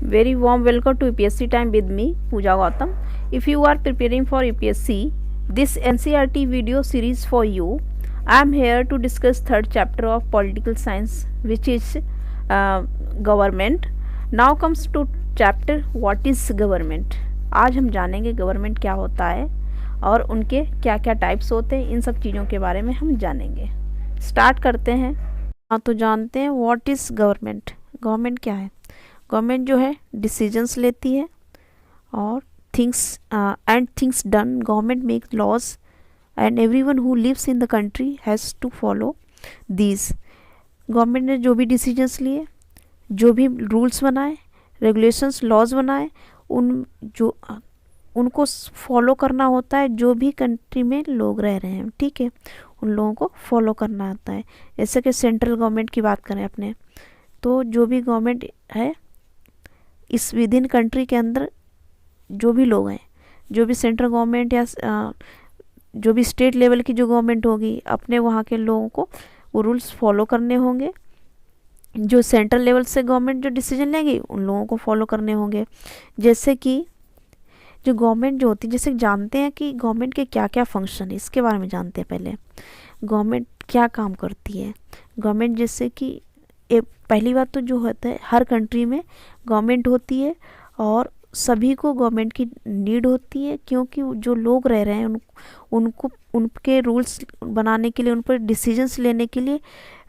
Very warm welcome to UPSC Time with me, Pooja Gautam. If you are preparing for UPSC, this NCERT video series for you. I am here to discuss third chapter of political science, which is government. Now comes to chapter what is government. आज हम जानेंगे government क्या होता है और उनके क्या क्या टाइप्स होते हैं, इन सब चीज़ों के बारे में हम जानेंगे। स्टार्ट करते हैं। हाँ, तो जानते हैं व्हाट इज़ गवर्नमेंट। गवर्नमेंट क्या है? गवर्नमेंट जो है डिसीजंस लेती है और things done. Government make laws and everyone who lives in the country has to follow these. Government ने जो भी डिसीजंस लिए, जो भी रूल्स बनाए, रेगुलेशंस, लॉज बनाए, उनको फॉलो करना होता है। जो भी कंट्री में लोग रह रहे हैं, ठीक है, उन लोगों को फॉलो करना होता है। जैसे कि सेंट्रल गवर्नमेंट की बात करें अपने, तो जो भी गवर्नमेंट है इस विद इन कंट्री के अंदर जो भी लोग हैं, जो भी सेंट्रल गवर्नमेंट या जो भी स्टेट लेवल की जो गवर्नमेंट होगी, अपने वहाँ के लोगों को वो रूल्स फॉलो करने होंगे। जो सेंट्रल लेवल से गवर्नमेंट जो डिसीजन लेगी उन लोगों को फॉलो करने होंगे। जैसे कि जो गवर्नमेंट जो होती है, जैसे जानते हैं कि गवर्नमेंट के क्या क्या फंक्शन है, इसके बारे में जानते हैं। पहले गवर्नमेंट क्या काम करती है। गवर्नमेंट जैसे कि पहली बात तो जो होता है, हर कंट्री में गवर्नमेंट होती है और सभी को गवर्नमेंट की नीड होती है, क्योंकि जो लोग रह रहे हैं उनको उनके रूल्स बनाने के लिए, उन पर डिसीजंस लेने के लिए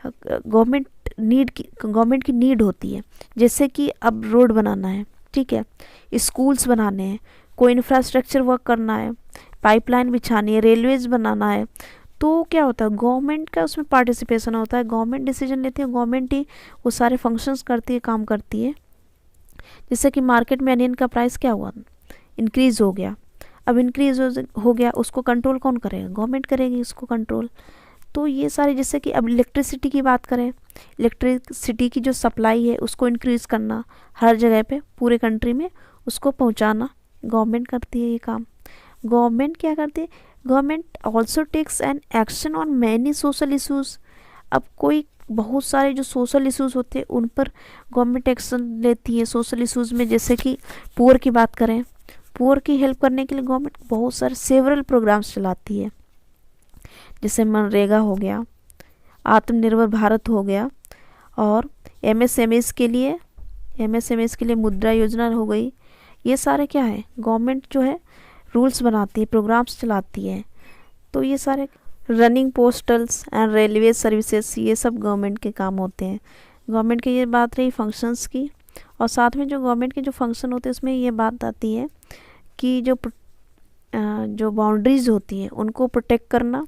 गवर्नमेंट की नीड होती है। जैसे कि अब रोड बनाना है, ठीक है, स्कूल्स बनाने हैं, कोई इंफ्रास्ट्रक्चर वर्क करना है, पाइपलाइन बिछानी है, रेलवेज बनाना है, तो क्या होता है, गवर्नमेंट का उसमें पार्टिसिपेशन होता है। गवर्नमेंट डिसीजन लेती है, गवर्नमेंट ही वो सारे फंक्शंस करती है, काम करती है। जैसे कि मार्केट में अनियन का प्राइस क्या हुआ, इंक्रीज़ हो गया। अब इंक्रीज़ हो गया, उसको कंट्रोल कौन करेगा? गवर्नमेंट करेगी उसको कंट्रोल। तो ये सारे, जैसे कि अब इलेक्ट्रिसिटी की बात करें, इलेक्ट्रिसिटी की जो सप्लाई है उसको इंक्रीज़ करना, हर जगह पे पूरे कंट्री में उसको पहुंचाना, गवर्नमेंट करती है ये काम। गवर्नमेंट क्या करती है? Government also takes an action on many social issues. अब कोई बहुत सारे जो सोशल इश्यूज़ होते हैं उन पर गवर्नमेंट एक्शन लेती है। सोशल इश्यूज़ में जैसे कि पुअर की बात करें, पुअर की हेल्प करने के लिए गवर्नमेंट बहुत सारे सेवरल प्रोग्राम्स चलाती है। जैसे मनरेगा हो गया, आत्मनिर्भर भारत हो गया, और एमएसएमईज़ के लिए मुद्रा योजना हो गई। ये सारे क्या है, गवर्नमेंट जो है रूल्स बनाती है, प्रोग्राम्स चलाती है। तो ये सारे रनिंग पोस्टल्स एंड रेलवे सर्विसेज, ये सब गवर्नमेंट के काम होते हैं। गवर्नमेंट की ये बात रही फंक्शंस की, और साथ में जो गवर्नमेंट के जो फंक्शन होते हैं उसमें ये बात आती है कि जो बाउंड्रीज़ होती हैं उनको प्रोटेक्ट करना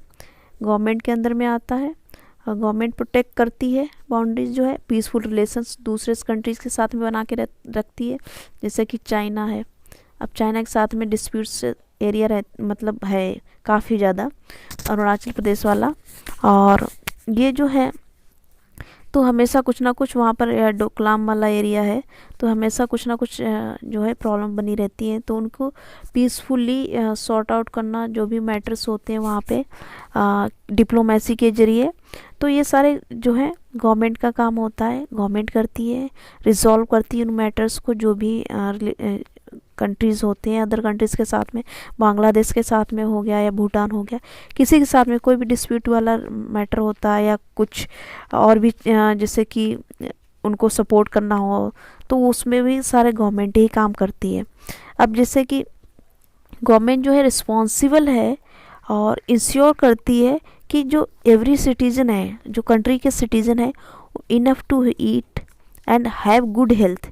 गवर्नमेंट के अंदर में आता है। और गवर्नमेंट प्रोटेक्ट करती है बाउंड्रीज जो है, पीसफुल रिलेशंस दूसरे कंट्रीज़ के साथ में बना के रखती है। जैसे कि चाइना है, अब चाइना के साथ में डिस्प्यूट्स एरिया मतलब है काफ़ी ज़्यादा, अरुणाचल प्रदेश वाला, और ये जो है तो हमेशा कुछ ना कुछ वहाँ पर डोकलाम वाला एरिया है, तो हमेशा कुछ ना कुछ जो है प्रॉब्लम बनी रहती है। तो उनको पीसफुली सॉर्ट आउट करना, जो भी मैटर्स होते हैं वहाँ पे डिप्लोमेसी के ज़रिए, तो ये सारे जो है गवर्नमेंट का काम होता है। गवर्नमेंट करती है, रिजॉल्व करती है उन मैटर्स को, जो भी कंट्रीज़ होते हैं, अदर कंट्रीज़ के साथ में, बांग्लादेश के साथ में हो गया या भूटान हो गया, किसी के साथ में कोई भी डिस्प्यूट वाला मैटर होता है या कुछ और भी, जैसे कि उनको सपोर्ट करना हो, तो उसमें भी सारे गवर्नमेंट ही काम करती है। अब जैसे कि गवर्नमेंट जो है रिस्पॉन्सिबल है और इंश्योर करती है कि जो एवरी सिटीज़न है, जो कंट्री के सिटीज़न है, enough to eat and have good health,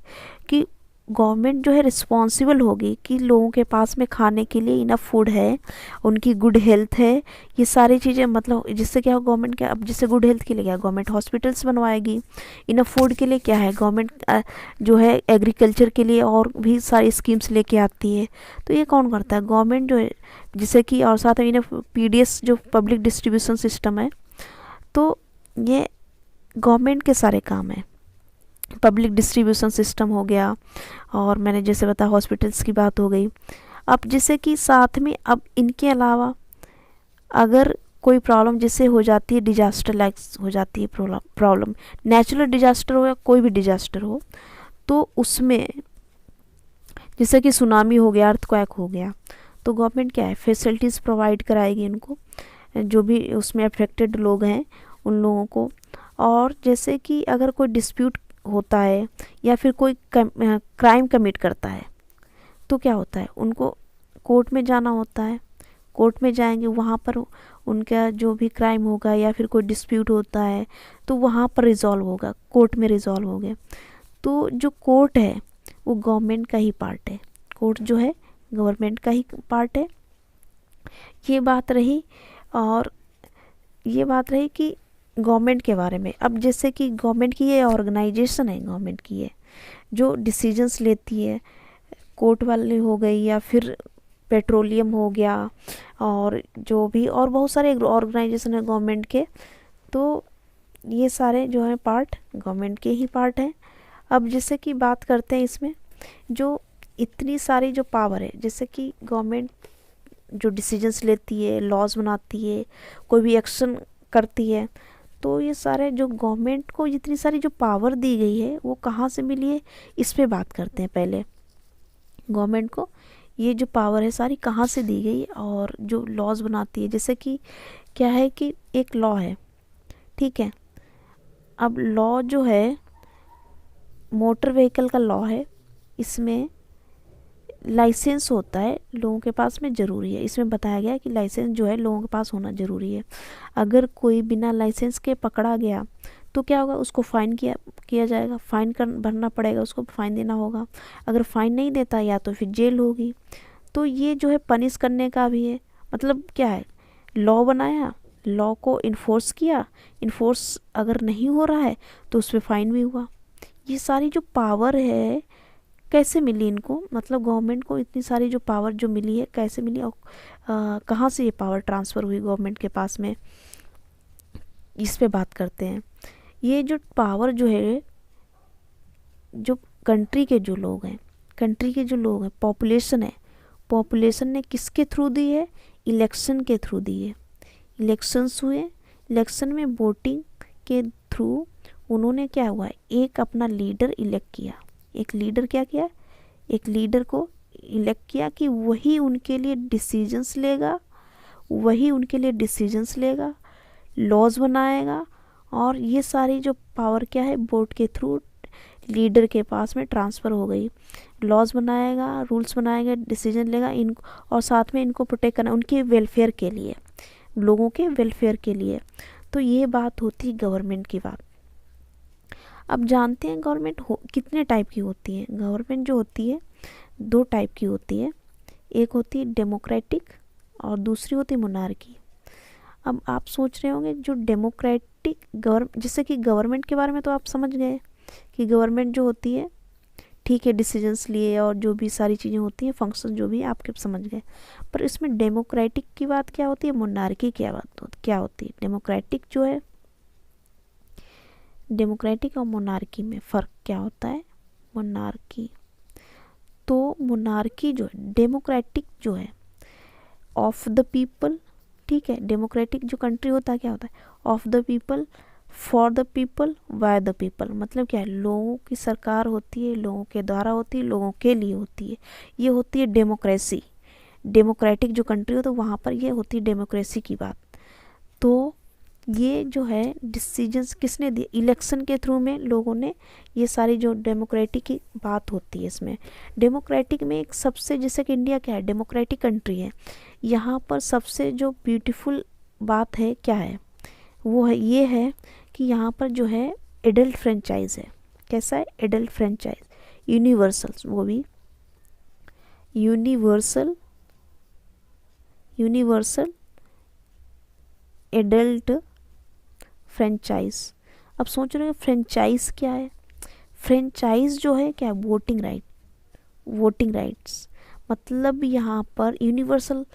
कि गवर्नमेंट जो है रिस्पॉन्सिबल होगी कि लोगों के पास में खाने के लिए इनफ फूड है, उनकी गुड हेल्थ है, ये सारी चीज़ें, मतलब जिससे क्या हो, गवर्नमेंट क्या, अब जैसे गुड हेल्थ के लिए क्या, गवर्नमेंट हॉस्पिटल्स बनवाएगी। इनफ फूड के लिए क्या है, गवर्नमेंट जो है एग्रीकल्चर के लिए और भी सारी स्कीम्स लेके आती है। तो ये कौन करता है? गवर्नमेंट जो है, जैसे कि, और साथ में इनफ पीडीएस जो पब्लिक डिस्ट्रीब्यूशन सिस्टम है, तो ये गवर्नमेंट के सारे काम हैं। पब्लिक डिस्ट्रीब्यूशन सिस्टम हो गया, और मैंने जैसे बताया हॉस्पिटल्स की बात हो गई। अब जैसे कि साथ में अब इनके अलावा अगर कोई प्रॉब्लम जैसे हो जाती है, डिजास्टर लाइक हो जाती है प्रॉब्लम, नेचुरल डिजास्टर हो या कोई भी डिजास्टर हो, तो उसमें जैसे कि सुनामी हो गया, अर्थक्वेक हो गया, तो गवर्नमेंट क्या है फैसिलिटीज़ प्रोवाइड कराएगी उनको, जो भी उसमें अफेक्टेड लोग हैं उन लोगों को। और जैसे कि अगर कोई डिस्प्यूट होता है या फिर कोई क्राइम कमिट करता है तो क्या होता है, उनको कोर्ट में जाना होता है, कोर्ट में जाएंगे, वहाँ पर उनका जो भी क्राइम होगा या फिर कोई डिस्प्यूट होता है तो वहाँ पर रिजॉल्व होगा, कोर्ट में रिजॉल्व हो गया। तो जो कोर्ट है वो गवर्नमेंट का ही पार्ट है, कोर्ट जो है गवर्नमेंट का ही पार्ट है। ये बात रही। और ये बात रही कि गवर्नमेंट के बारे में। अब जैसे कि गवर्नमेंट की ये ऑर्गेनाइजेशन है, गवर्नमेंट की है जो डिसीजंस लेती है, कोर्ट वाले हो गई या फिर पेट्रोलियम हो गया, और जो भी और बहुत सारे ऑर्गेनाइजेशन है गवर्नमेंट के, तो ये सारे जो है पार्ट गवर्नमेंट के ही पार्ट हैं। अब जैसे कि बात करते हैं इसमें जो इतनी सारी जो पावर है, जैसे कि गवर्नमेंट जो डिसीजंस लेती है, लॉज बनाती है, कोई भी एक्शन करती है, तो ये सारे जो गवर्नमेंट को जितनी सारी जो पावर दी गई है वो कहाँ से मिली है, इस पे बात करते हैं। पहले गवर्नमेंट को ये जो पावर है सारी कहाँ से दी गई और जो लॉज बनाती है। जैसे कि क्या है कि एक लॉ है, ठीक है, अब लॉ जो है मोटर व्हीकल का लॉ है, इसमें लाइसेंस होता है लोगों के पास में ज़रूरी है। इसमें बताया गया है कि लाइसेंस जो है लोगों के पास होना ज़रूरी है। अगर कोई बिना लाइसेंस के पकड़ा गया तो क्या होगा, उसको फ़ाइन किया जाएगा, फ़ाइन भरना पड़ेगा, उसको फ़ाइन देना होगा। अगर फ़ाइन नहीं देता या तो फिर जेल होगी। तो ये जो है पनिश करने का भी है, मतलब क्या है, लॉ बनाया, लॉ को इन्फोर्स किया, इन्फोर्स अगर नहीं हो रहा है तो उस पर फ़ाइन भी हुआ। ये सारी जो पावर है कैसे मिली इनको, मतलब गवर्नमेंट को इतनी सारी जो पावर जो मिली है कैसे मिली और कहाँ से ये पावर ट्रांसफ़र हुई गवर्नमेंट के पास में, इस पे बात करते हैं। ये जो पावर जो है, जो कंट्री के जो लोग हैं, कंट्री के जो लोग हैं, पॉपुलेशन है, पॉपुलेशन ने किसके थ्रू दी है, इलेक्शन के थ्रू दी है। इलेक्शंस हुए, इलेक्शन में वोटिंग के थ्रू उन्होंने क्या हुआ है, एक अपना लीडर इलेक्ट किया। एक लीडर क्या किया, एक लीडर को इलेक्ट किया कि वही उनके लिए डिसीजंस लेगा, वही उनके लिए डिसीजंस लेगा, लॉज बनाएगा। और ये सारी जो पावर क्या है वोट के थ्रू लीडर के पास में ट्रांसफ़र हो गई। लॉज बनाएगा, रूल्स बनाएगा, डिसीजन लेगा, इनको और साथ में इनको प्रोटेक्ट करना उनके वेलफेयर के लिए, लोगों के वेलफेयर के लिए। तो ये बात होती है गवर्नमेंट की बात। अब जानते हैं गवर्नमेंट कितने टाइप की होती है। गवर्नमेंट जो होती है दो टाइप की होती है, एक होती है डेमोक्रेटिक और दूसरी होती है मोनार्की। अब आप सोच रहे होंगे जो डेमोक्रेटिक जैसे कि गवर्नमेंट के बारे में तो आप समझ गए कि गवर्नमेंट जो होती है, ठीक है, डिसीजंस लिए और जो भी सारी चीज़ें होती हैं, फंक्शन जो भी आपके समझ गए। पर इसमें डेमोक्रेटिक की बात क्या होती है, मोनार्की क्या होती है। डेमोक्रेटिक जो है, डेमोक्रेटिक और मोनार्की में फ़र्क क्या होता है। मोनार्की, तो मोनार्की जो है, डेमोक्रेटिक जो है ऑफ द पीपल, ठीक है, डेमोक्रेटिक जो कंट्री होता है क्या होता है, of the people, for the people, by the people. मतलब क्या है, लोगों की सरकार होती है, लोगों के द्वारा होती है, लोगों के लिए होती है। ये होती है डेमोक्रेसी। डेमोक्रेटिक जो कंट्री होता है वहाँ पर ये होती है डेमोक्रेसी की बात। तो ये जो है डिसीजंस किसने दिए, इलेक्शन के थ्रू में लोगों ने, ये सारी जो डेमोक्रेटिक की बात होती है इसमें। डेमोक्रेटिक में एक सबसे, जैसे कि इंडिया क्या है, डेमोक्रेटिक कंट्री है, यहाँ पर सबसे जो ब्यूटीफुल बात है क्या है, वो है ये है कि यहाँ पर जो है एडल्ट फ्रेंचाइज है। कैसा है, एडल्ट फ्रेंचाइज, यूनिवर्सल, वो भी यूनिवर्सल, यूनिवर्सल एडल्ट फ्रेंचाइज। अब सोच रहे हो फ्रेंचाइज क्या है, फ्रेंचाइज जो है क्या, वोटिंग राइट, वोटिंग राइट्स। मतलब यहाँ पर यूनिवर्सल,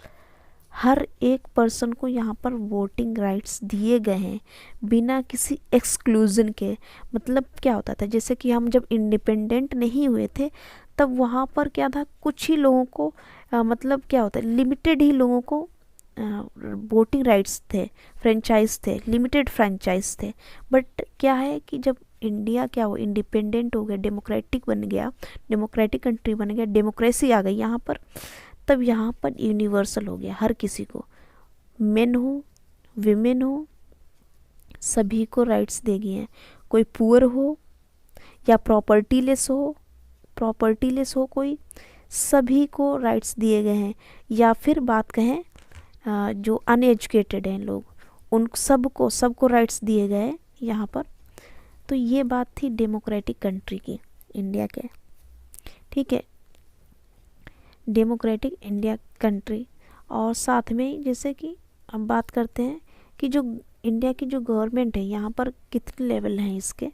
हर एक पर्सन को यहाँ पर वोटिंग राइट्स दिए गए हैं बिना किसी एक्सक्लूजन के। मतलब क्या होता था, जैसे कि हम जब इंडिपेंडेंट नहीं हुए थे तब वहाँ पर क्या था, कुछ ही लोगों को मतलब क्या होता है, लिमिटेड ही लोगों को वोटिंग राइट्स थे, फ्रेंचाइज थे, लिमिटेड फ्रेंचाइज थे। बट क्या है कि जब इंडिया क्या हो, इंडिपेंडेंट हो गया, डेमोक्रेटिक बन गया, डेमोक्रेटिक कंट्री बन गया, डेमोक्रेसी आ गई यहाँ पर, तब यहाँ पर यूनिवर्सल हो गया, हर किसी को, मेन हो विमेन हो, सभी को राइट्स दे गए हैं। कोई पुअर हो या प्रॉपर्टीलेस हो कोई, सभी को राइट्स दिए गए हैं। या फिर बात कहें जो अनएजुकेटेड हैं लोग, उन सबको राइट्स दिए गए यहाँ पर। तो ये बात थी डेमोक्रेटिक कंट्री की, इंडिया के, ठीक है, डेमोक्रेटिक इंडिया कंट्री। और साथ में जैसे कि हम बात करते हैं कि जो इंडिया की जो गवर्नमेंट है यहाँ पर कितने लेवल हैं इसके,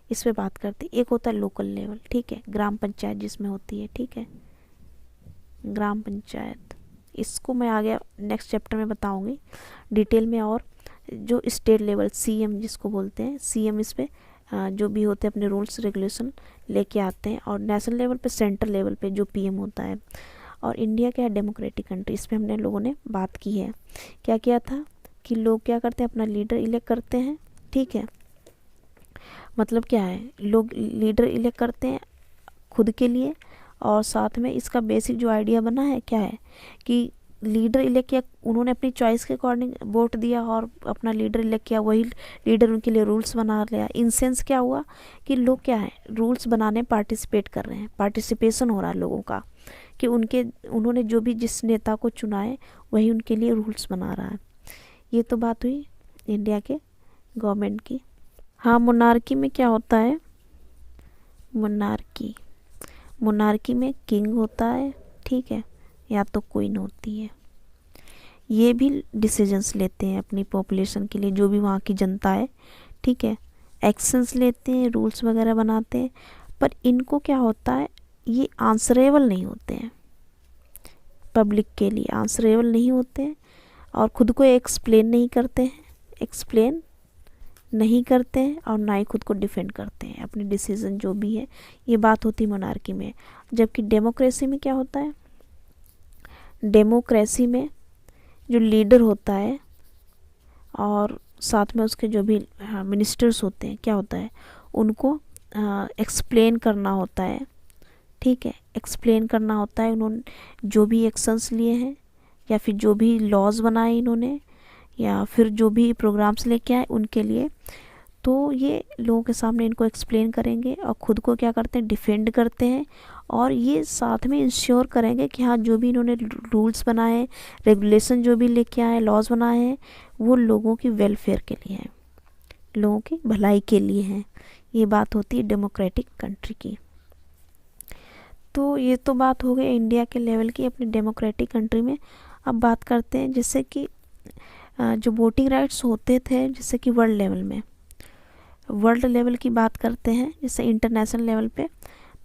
इस पे बात करते हैं। एक होता है लोकल लेवल, ठीक है, ग्राम पंचायत जिसमें होती है, ठीक है, ग्राम पंचायत, इसको मैं आगे नेक्स्ट चैप्टर में बताऊंगी डिटेल में। और जो स्टेट लेवल सीएम जिसको बोलते हैं, सीएम इस पे जो भी होते हैं अपने रूल्स रेगुलेशन लेके आते हैं। और नेशनल लेवल पे, सेंट्रल लेवल पे जो पीएम होता है। और इंडिया क्या है, डेमोक्रेटिक कंट्री, इस पर हमने लोगों ने बात की है। क्या किया था कि लोग क्या करते हैं, अपना लीडर इलेक्ट करते हैं, ठीक है, मतलब क्या है, लोग लीडर इलेक्ट करते हैं खुद के लिए। और साथ में इसका बेसिक जो आइडिया बना है क्या है कि लीडर इलेक्ट किया, उन्होंने अपनी चॉइस के अकॉर्डिंग वोट दिया और अपना लीडर इलेक्ट किया, वही लीडर उनके लिए रूल्स बना लिया। इन सेंस क्या हुआ कि लोग क्या है, रूल्स बनाने पार्टिसिपेट कर रहे हैं, पार्टिसिपेशन हो रहा है लोगों का, कि उन्होंने जो भी जिस नेता को चुना है वही उनके लिए रूल्स बना रहा है। ये तो बात हुई इंडिया के गवर्नमेंट की। हाँ, मोनार्की में क्या होता है, मोनार्की में किंग होता है, ठीक है, या तो क्वीन होती है। ये भी डिसीजंस लेते हैं अपनी पॉपुलेशन के लिए, जो भी वहाँ की जनता है, ठीक है, एक्शंस लेते हैं, रूल्स वगैरह बनाते हैं। पर इनको क्या होता है, ये आंसरेबल नहीं होते हैं, पब्लिक के लिए आंसरेबल नहीं होते हैं, और ख़ुद को एक्सप्लेन नहीं करते हैं, और ना ही खुद को डिफेंड करते हैं अपने डिसीजन जो भी है। ये बात होती है मोनार्की में। जबकि डेमोक्रेसी में क्या होता है, डेमोक्रेसी में जो लीडर होता है और साथ में उसके जो भी मिनिस्टर्स होते हैं, क्या होता है, उनको एक्सप्लेन करना होता है, ठीक है, एक्सप्लेन करना होता है उन्होंने जो भी एक्शंस लिए हैं, या फिर जो भी लॉज बनाए इन्होंने, या फिर जो भी प्रोग्राम्स लेके आए उनके लिए। तो ये लोगों के सामने इनको एक्सप्लेन करेंगे और ख़ुद को क्या करते हैं, डिफेंड करते हैं। और ये साथ में इंश्योर करेंगे कि हाँ, जो भी इन्होंने रूल्स बनाए, रेगुलेशन जो भी लेके आए, लॉज बनाए हैं, वो लोगों की वेलफेयर के लिए हैं, लोगों की भलाई के लिए हैं। ये बात होती है डेमोक्रेटिक कंट्री की। तो ये तो बात हो गई इंडिया के लेवल की अपनी डेमोक्रेटिक कंट्री में। अब बात करते हैं जैसे कि जो वोटिंग राइट्स होते थे, जैसे कि वर्ल्ड लेवल की बात करते हैं, जैसे इंटरनेशनल लेवल पे।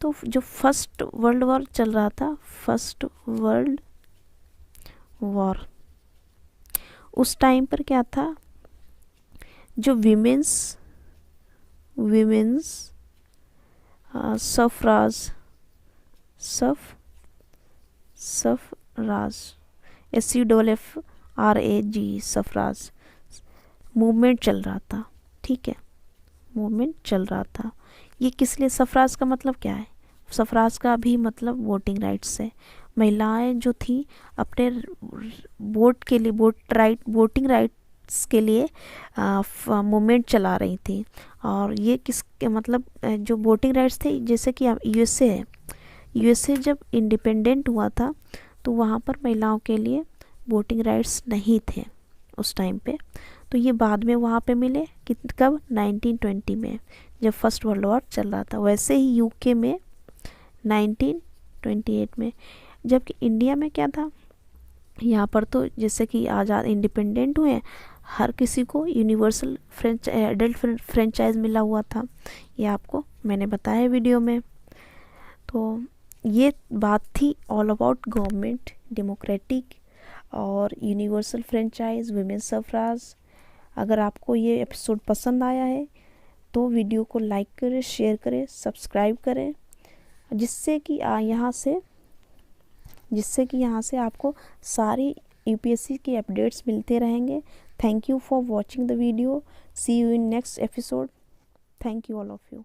तो जो फर्स्ट वर्ल्ड वॉर चल रहा था, फर्स्ट वर्ल्ड वॉर, उस टाइम पर क्या था, जो विमेंस सफराज SUFFRAG सफराज मूवमेंट चल रहा था, ठीक है, मूवमेंट चल रहा था। ये किस लिए, सफराज का मतलब क्या है, सफराज का भी मतलब वोटिंग राइट्स है। महिलाएं जो थी अपने वोट के लिए, वोटिंग राइट्स के लिए मूवमेंट चला रही थी। और ये किसके मतलब जो वोटिंग राइट्स थे, जैसे कि यूएसए जब इंडिपेंडेंट हुआ था तो वहाँ पर महिलाओं के लिए वोटिंग राइट्स नहीं थे उस टाइम पे। तो ये बाद में वहाँ पे मिले कि कब, 1920 में, जब फर्स्ट वर्ल्ड वॉर चल रहा था। वैसे ही यूके में 1928 में। जबकि इंडिया में क्या था, यहाँ पर तो जैसे कि आज़ाद इंडिपेंडेंट हुए, हर किसी को यूनिवर्सल एडल्ट फ्रेंचाइज मिला हुआ था। ये आपको मैंने बताया वीडियो में। तो ये बात थी ऑल अबाउट गवर्नमेंट, डेमोक्रेटिक और यूनिवर्सल फ्रेंचाइज, विमेंस सफराज। अगर आपको ये एपिसोड पसंद आया है तो वीडियो को लाइक करें, शेयर करें, सब्सक्राइब करें, जिससे कि यहाँ से आपको सारी यूपीएससी के अपडेट्स मिलते रहेंगे। Thank you for watching the video. See you in next episode. Thank you all of you.